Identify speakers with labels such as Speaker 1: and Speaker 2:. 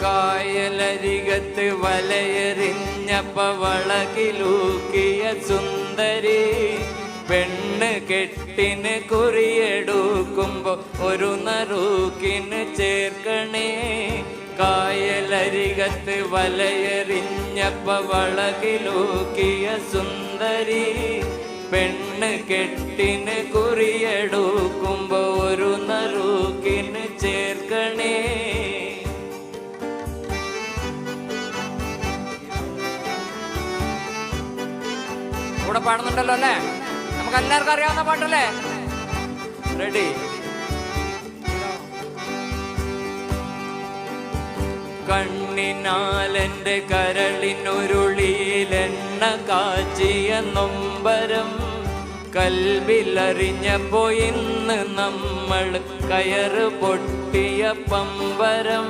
Speaker 1: കായലരികത്ത് വലയെറിഞ്ഞപ്പ വളകിലൂക്കിയ സുന്ദരി പെണ്ണ് കെട്ടിന് കുറിയെടുക്കുമ്പോ ഒരു നറുക്കിന് ചേർക്കണേ. കായലരികത്ത് വലയെറിഞ്ഞപ്പ വളകിലൂക്കിയ സുന്ദരി പെണ്ണ് കെട്ടിന് കുറിയെടുക്കുമ്പോ ഒരു നറുക്കിന് ചേർക്കണേ. കൂടെ പാടുന്നുണ്ടല്ലോ അല്ലേ? നമുക്ക് എല്ലാവർക്കും അറിയാവുന്ന പാട്ടല്ലേ? റെഡി? കണ്ണിനാലെന്റെ കരളിനൊരുളിയിലെണ്ണ കാച്ചിയ നൊമ്പരം കൽവിലറിഞ്ഞപ്പോ ഇന്ന് നമ്മൾ കയറ് പൊട്ടിയ പമ്പരം.